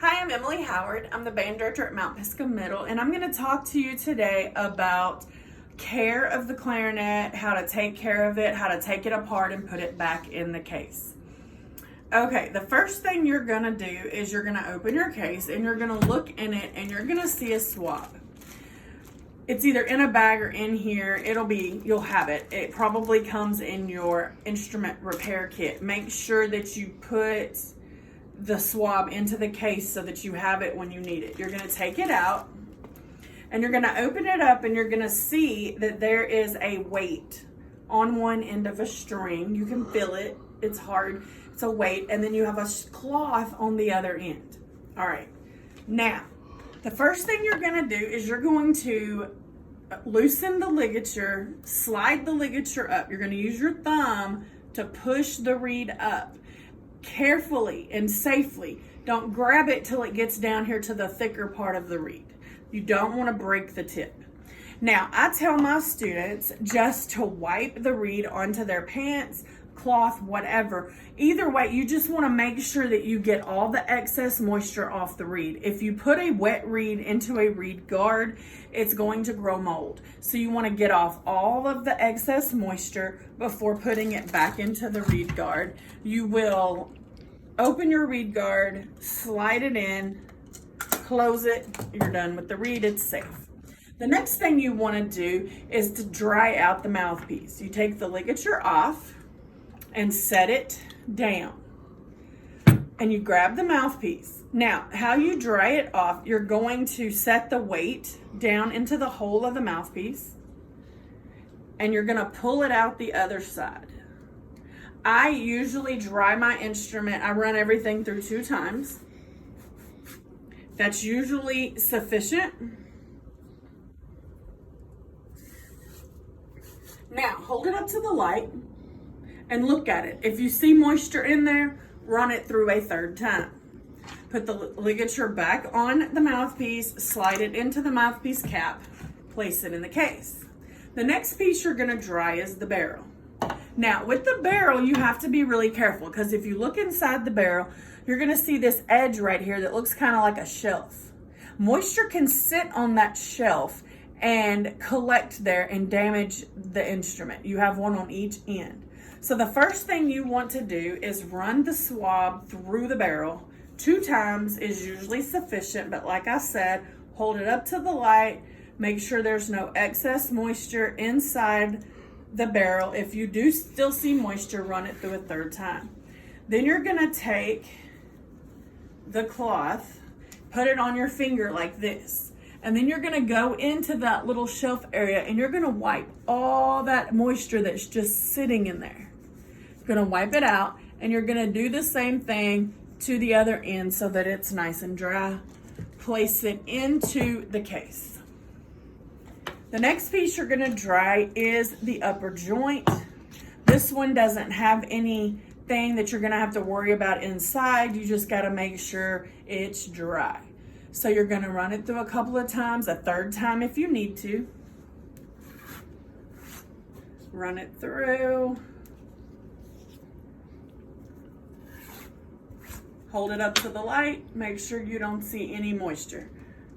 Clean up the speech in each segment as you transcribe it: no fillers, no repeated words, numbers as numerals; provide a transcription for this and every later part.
Hi, I'm Emily Howard. I'm the band director at Mount Pisgah Middle, and I'm going to talk to you today about care of the clarinet, how to take care of it, how to take it apart and put it back in the case. Okay, the first thing you're going to do is you're going to open your case and you're going to look in it and you're going to see a swab. It's either in a bag or in here. You'll have it. It probably comes in your instrument repair kit. Make sure that you put the swab into the case so that you have it when you need it. You're going to take it out and you're going to open it up and you're going to see that there is a weight on one end of a string. You can feel it. It's hard. It's a weight. And then you have a cloth on the other end. All right. Now, the first thing you're going to do is you're going to loosen the ligature, slide the ligature up. You're going to use your thumb to push the reed up. Carefully and safely. Don't grab it till it gets down here to the thicker part of the reed. You don't want to break the tip. Now, I tell my students just to wipe the reed onto their pants, cloth, whatever. Either way, you just want to make sure that you get all the excess moisture off the reed. If you put a wet reed into a reed guard, it's going to grow mold. So you want to get off all of the excess moisture before putting it back into the reed guard. You will open your reed guard, slide it in, close it, you're done with the reed, it's safe. The next thing you want to do is to dry out the mouthpiece. You take the ligature off and set it down. And you grab the mouthpiece. Now, how you dry it off, you're going to set the weight down into the hole of the mouthpiece and you're going to pull it out the other side. I usually dry my instrument. I run everything through 2 times. That's usually sufficient. Now, hold it up to the light and look at it. If you see moisture in there, run it through a 3rd time. Put the ligature back on the mouthpiece, slide it into the mouthpiece cap, place it in the case. The next piece you're gonna dry is the barrel. Now, with the barrel, you have to be really careful because if you look inside the barrel, you're gonna see this edge right here that looks kind of like a shelf. Moisture can sit on that shelf and collect there and damage the instrument. You have one on each end. So the first thing you want to do is run the swab through the barrel. 2 times is usually sufficient, but like I said, hold it up to the light, make sure there's no excess moisture inside the barrel. If you do still see moisture, run it through a 3rd time. Then you're gonna take the cloth, put it on your finger like this, and then you're gonna go into that little shelf area and you're gonna wipe all that moisture that's just sitting in there. You're gonna wipe it out and you're gonna do the same thing to the other end so that it's nice and dry. Place it into the case. The next piece you're gonna dry is the upper joint. This one doesn't have anything that you're gonna have to worry about inside. You just gotta make sure it's dry. So you're gonna run it through a couple of times, a 3rd time if you need to. Run it through. Hold it up to the light. Make sure you don't see any moisture.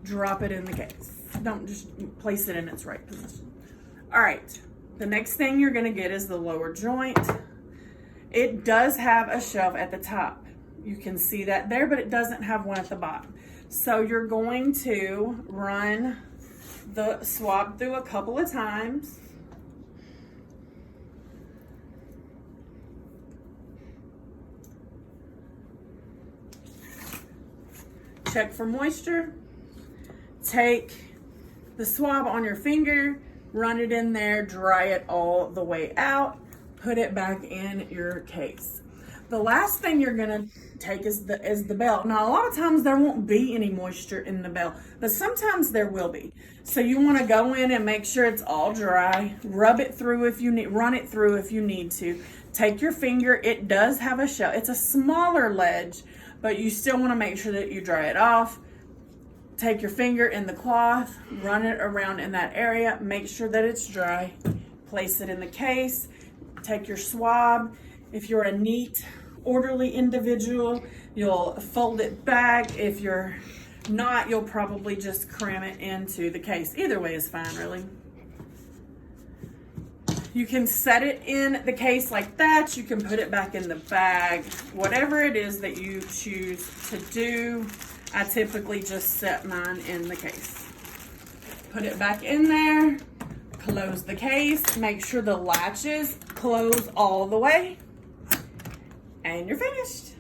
Drop it in the case. Don't just place it in its right position. All right, the next thing you're gonna get is the lower joint. It does have a shelf at the top. You can see that there, but it doesn't have one at the bottom. So you're going to run the swab through a couple of times. Check for moisture. Take the swab on your finger, run it in there, dry it all the way out, put it back in your case. The last thing you're gonna take is the bell. Now, a lot of times there won't be any moisture in the bell, but sometimes there will be. So you wanna go in and make sure it's all dry, rub it through if you need, run it through if you need to. Take your finger, it does have a shell. It's a smaller ledge, but you still wanna make sure that you dry it off. Take your finger in the cloth, run it around in that area, make sure that it's dry, place it in the case, take your swab. If you're a neat orderly individual, you'll fold it back. If you're not, you'll probably just cram it into the case. Either way is fine, really. You can set it in the case like that. You can put it back in the bag. Whatever it is that you choose to do. I typically just set mine in the case. Put it back in there. Close the case. Make sure the latches close all the way. And you're finished.